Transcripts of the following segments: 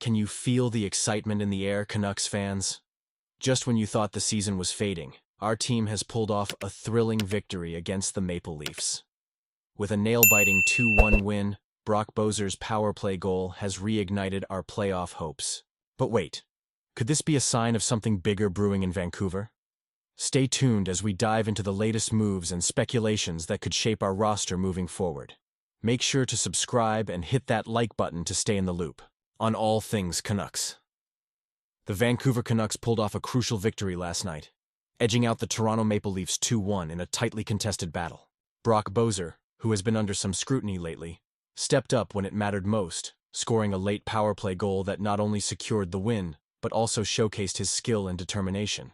can you feel the excitement in the air, Canucks fans? Just when you thought the season was fading, our team has pulled off a thrilling victory against the Maple Leafs. With a nail-biting 2-1 win, Brock Boeser's power play goal has reignited our playoff hopes. But wait, could this be a sign of something bigger brewing in Vancouver? Stay tuned as we dive into the latest moves and speculations that could shape our roster moving forward. Make sure to subscribe and hit that like button to stay in the loop on all things Canucks. The Vancouver Canucks pulled off a crucial victory last night, edging out the Toronto Maple Leafs 2-1 in a tightly contested battle. Brock Boeser, who has been under some scrutiny lately, stepped up when it mattered most, scoring a late power play goal that not only secured the win, but also showcased his skill and determination.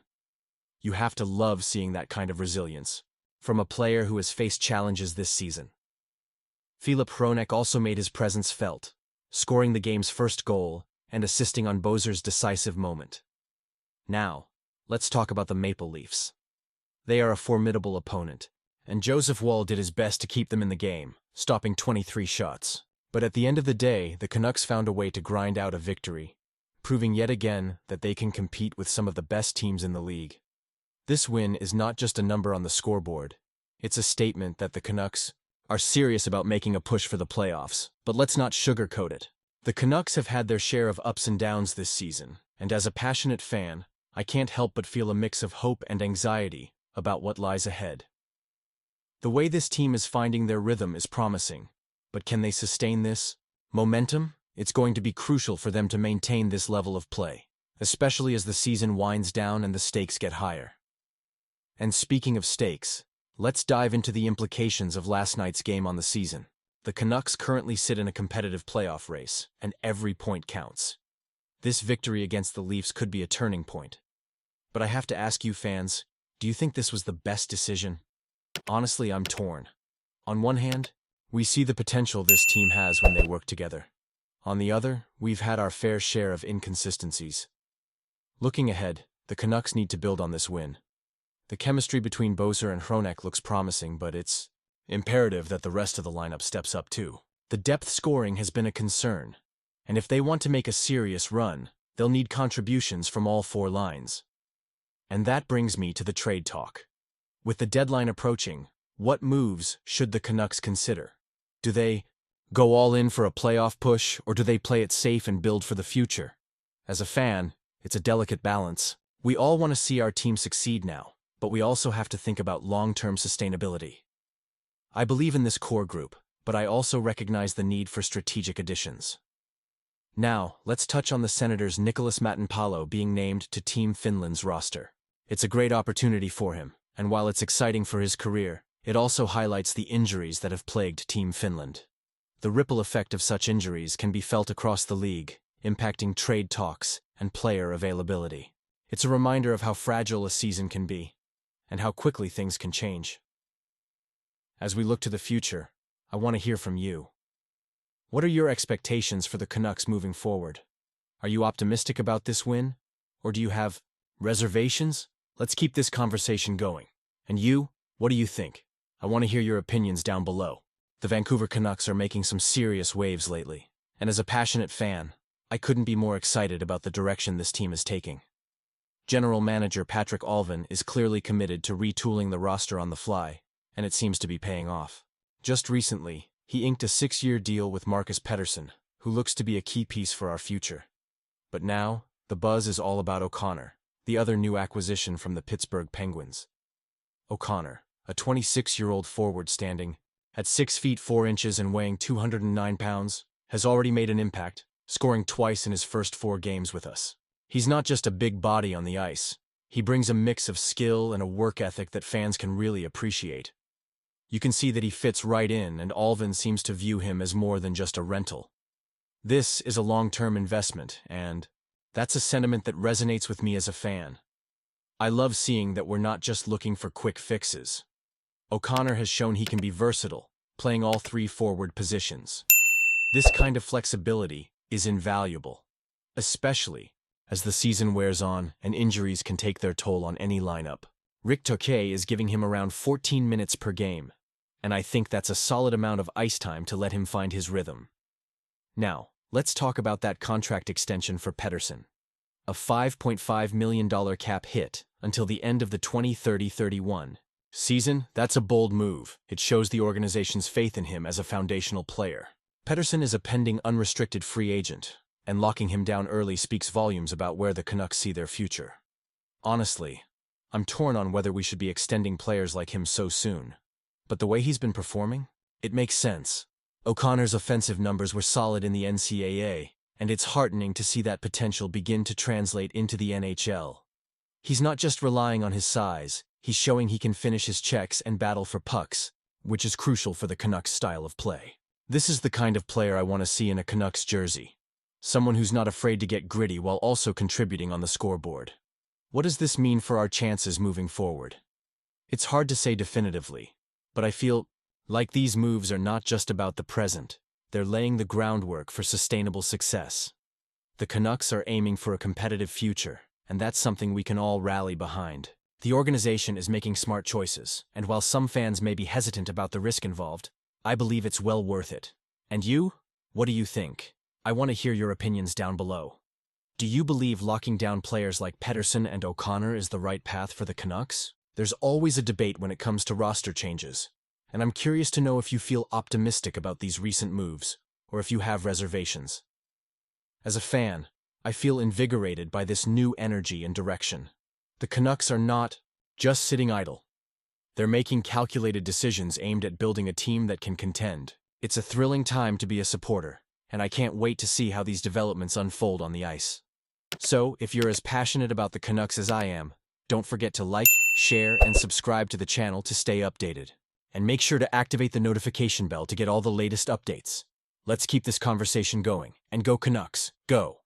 You have to love seeing that kind of resilience from a player who has faced challenges this season. Filip Hronek also made his presence felt, scoring the game's first goal and assisting on Boeser's decisive moment. Now, let's talk about the Maple Leafs. They are a formidable opponent, and Joseph Woll did his best to keep them in the game, stopping 23 shots. But at the end of the day, the Canucks found a way to grind out a victory, proving yet again that they can compete with some of the best teams in the league. This win is not just a number on the scoreboard. It's a statement that the Canucks are serious about making a push for the playoffs. But let's not sugarcoat it. The Canucks have had their share of ups and downs this season, and as a passionate fan, I can't help but feel a mix of hope and anxiety about what lies ahead. The way this team is finding their rhythm is promising, but can they sustain this momentum? It's going to be crucial for them to maintain this level of play, especially as the season winds down and the stakes get higher. And speaking of stakes, let's dive into the implications of last night's game on the season. The Canucks currently sit in a competitive playoff race, and every point counts. This victory against the Leafs could be a turning point. But I have to ask you fans, do you think this was the best decision? Honestly, I'm torn. On one hand, we see the potential this team has when they work together. On the other, we've had our fair share of inconsistencies. Looking ahead, the Canucks need to build on this win. The chemistry between Boeser and Hronek looks promising, but it's imperative that the rest of the lineup steps up too. The depth scoring has been a concern, and if they want to make a serious run, they'll need contributions from all four lines. And that brings me to the trade talk. With the deadline approaching, what moves should the Canucks consider? Do they go all in for a playoff push, or do they play it safe and build for the future? As a fan, it's a delicate balance. We all want to see our team succeed now, but we also have to think about long-term sustainability. I believe in this core group, but I also recognize the need for strategic additions. Now, let's touch on the Senators' Nicholas Matinpalo being named to Team Finland's roster. It's a great opportunity for him, and while it's exciting for his career, it also highlights the injuries that have plagued Team Finland. The ripple effect of such injuries can be felt across the league, impacting trade talks and player availability. It's a reminder of how fragile a season can be, and how quickly things can change. As we look to the future, I want to hear from you. What are your expectations for the Canucks moving forward? Are you optimistic about this win? Or do you have reservations? Let's keep this conversation going. And you, what do you think? I want to hear your opinions down below. The Vancouver Canucks are making some serious waves lately, and as a passionate fan, I couldn't be more excited about the direction this team is taking. General Manager Patrick Alvin is clearly committed to retooling the roster on the fly, and it seems to be paying off. Just recently, he inked a 6-year deal with Marcus Pettersson, who looks to be a key piece for our future. But now, the buzz is all about O'Connor, the other new acquisition from the Pittsburgh Penguins. O'Connor, a 26-year-old forward standing at 6 feet 4 inches and weighing 209 pounds, has already made an impact, scoring twice in his first 4 games with us. He's not just a big body on the ice. He brings a mix of skill and a work ethic that fans can really appreciate. You can see that he fits right in, and Alvin seems to view him as more than just a rental. This is a long-term investment, and that's a sentiment that resonates with me as a fan. I love seeing that we're not just looking for quick fixes. O'Connor has shown he can be versatile, playing all 3 forward positions. This kind of flexibility is invaluable, especially as the season wears on and injuries can take their toll on any lineup. Rick Tocchet is giving him around 14 minutes per game, and I think that's a solid amount of ice time to let him find his rhythm. Now, Let's talk about that contract extension for Pettersson. A $5.5 million cap hit until the end of the 2030-31 season. That's a bold move. It shows the organization's faith in him as a foundational player. Pettersson is a pending unrestricted free agent, and locking him down early speaks volumes about where the Canucks see their future. Honestly, I'm torn on whether we should be extending players like him so soon. But the way he's been performing, it makes sense. O'Connor's offensive numbers were solid in the NCAA, and it's heartening to see that potential begin to translate into the NHL. He's not just relying on his size, he's showing he can finish his checks and battle for pucks, which is crucial for the Canucks' style of play. This is the kind of player I want to see in a Canucks jersey. Someone who's not afraid to get gritty while also contributing on the scoreboard. What does this mean for our chances moving forward? It's hard to say definitively, but I feel like these moves are not just about the present, they're laying the groundwork for sustainable success. The Canucks are aiming for a competitive future, and that's something we can all rally behind. The organization is making smart choices, and while some fans may be hesitant about the risk involved, I believe it's well worth it. And you? What do you think? I want to hear your opinions down below. Do you believe locking down players like Pettersson and O'Connor is the right path for the Canucks? There's always a debate when it comes to roster changes, and I'm curious to know if you feel optimistic about these recent moves, or if you have reservations. As a fan, I feel invigorated by this new energy and direction. The Canucks are not just sitting idle. They're making calculated decisions aimed at building a team that can contend. It's a thrilling time to be a supporter, and I can't wait to see how these developments unfold on the ice. So, if you're as passionate about the Canucks as I am, don't forget to like, share, and subscribe to the channel to stay updated. And make sure to activate the notification bell to get all the latest updates. Let's keep this conversation going, and go Canucks, go!